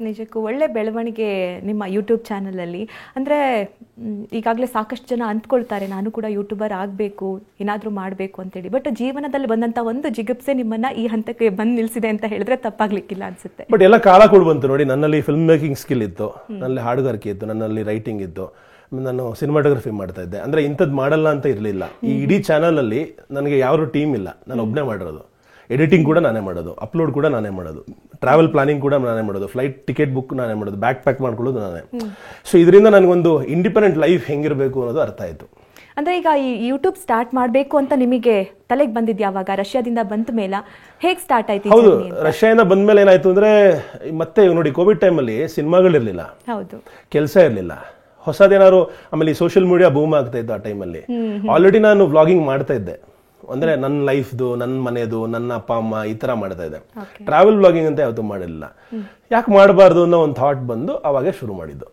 ನಿಜಕ್ಕೂ ಒಳ್ಳೆ ಬೆಳವಣಿಗೆ ನಿಮ್ಮ ಯೂಟ್ಯೂಬ್ ಚಾನಲಲ್ಲಿ. ಅಂದರೆ ಈಗಾಗಲೇ ಸಾಕಷ್ಟು ಜನ ಅಂದ್ಕೊಳ್ತಾರೆ ನಾನು ಕೂಡ ಯೂಟ್ಯೂಬರ್ ಆಗಬೇಕು, ಏನಾದರೂ ಮಾಡಬೇಕು ಅಂತೇಳಿ. ಬಟ್ ಜೀವನದಲ್ಲಿ ಬಂದಂಥ ಒಂದು ಜಿಗುಪ್ಸೆ ನಿಮ್ಮನ್ನು ಈ ಹಂತಕ್ಕೆ ಬಂದು ನಿಲ್ಲಿಸಿದೆ ಅಂತ ಹೇಳಿದ್ರೆ ತಪ್ಪಾಗ್ಲಿಕ್ಕಿಲ್ಲ ಅನ್ಸುತ್ತೆ. ಬಟ್ ಎಲ್ಲ ಕಾಲ ಕೂಡ ಬಂತು ನೋಡಿ. ನನ್ನಲ್ಲಿ ಫಿಲ್ಮ್ ಮೇಕಿಂಗ್ ಸ್ಕಿಲ್ ಇತ್ತು, ನನ್ನಲ್ಲಿ ಹಾಡುಗಾರಿಕೆ ಇತ್ತು, ನನ್ನಲ್ಲಿ ರೈಟಿಂಗ್ ಇತ್ತು, ನಾನು ಸಿನಿಮಾಟೋಗ್ರಫಿ ಮಾಡ್ತಾ ಇದ್ದೆ. ಅಂದರೆ ಇಂಥದ್ದು ಮಾಡಲ್ಲ ಅಂತ ಇರಲಿಲ್ಲ. ಈ ಇಡೀ ಚಾನಲಲ್ಲಿ ನನಗೆ ಯಾವ ಟೀಮ್ ಇಲ್ಲ, ನಾನು ಒಬ್ಬನೇ ಮಾಡಿರೋದು. ಎಡಿಟಿಂಗ್ ಕೂಡ ನಾನೇ ಮಾಡೋದು, ಅಪ್ಲೋಡ್ ಕೂಡ ನಾನೇ ಮಾಡೋದು, ಟ್ರಾವೆಲ್ ಪ್ಲಾನಿಂಗ್ ಕೂಡ ನಾನೇ ಮಾಡೋದು, ಫ್ಲೈಟ್ ಟಿಕೆಟ್ ಬುಕ್ ನಾನೇ ಮಾಡೋದು, ಬ್ಯಾಕ್ ಪ್ಯಾಕ್ ಮಾಡ್ಕೊಳ್ಳೋದು ನಾನೇ. ಸೊ ಇದರಿಂದ ನನಗೊಂದು ಇಂಡಿಪೆಂಡೆಂಟ್ ಲೈಫ್ ಹೆಂಗಿರಬೇಕು ಅನ್ನೋದು ಅರ್ಥ ಆಯಿತು. ಅಂದರೆ ಈಗ ಈ ಯೂಟ್ಯೂಬ್ ಸ್ಟಾರ್ಟ್ ಮಾಡಬೇಕು ಅಂತ ನಿಮಗೆ ತಲೆಗೆ ಬಂದಿದ್ದು ಯಾವಾಗ? ರಷ್ಯಾದಿಂದ ಬಂದ ಮೇಲೆ ಹೇಗೆ ಸ್ಟಾರ್ಟ್ ಆಯ್ತು? ಹೌದು, ರಷ್ಯಾದಿಂದ ಬಂದ ಮೇಲೆ ಏನಾಯ್ತು ಅಂದರೆ ಮತ್ತೆ ನೋಡಿ ಕೋವಿಡ್ ಟೈಮಲ್ಲಿ ಸಿನಿಮಾಗಳಿರಲಿಲ್ಲ, ಹೌದು, ಕೆಲಸ ಇರಲಿಲ್ಲ, ಹೊಸದೇನಾದ್ರು. ಆಮೇಲೆ ಸೋಷಿಯಲ್ ಮೀಡಿಯಾ ಬೂಮ್ ಆಗ್ತಾ ಇತ್ತು ಆ ಟೈಮಲ್ಲಿ. ಆಲ್ರೆಡಿ ನಾನು ವ್ಲಾಗಿಂಗ್ ಮಾಡ್ತಾ ಇದ್ದೆ, ಅಂದ್ರೆ ನನ್ನ ಲೈಫ್ದು, ನನ್ನ ಮನೆದು, ನನ್ನ ಅಪ್ಪ ಅಮ್ಮ ಈ ತರ ಮಾಡ್ತಾ ಇದ್ದೆ. ಟ್ರಾವೆಲ್ ವ್ಲಾಗಿಂಗ್ ಅಂತ ಯಾವತ್ತೂ ಮಾಡಿರಲಿಲ್ಲ. ಯಾಕೆ ಮಾಡಬಾರ್ದು ಅನ್ನೋ ಒಂದು ಥಾಟ್ ಬಂದು ಅವಾಗೆ ಶುರು ಮಾಡಿದ್ದು.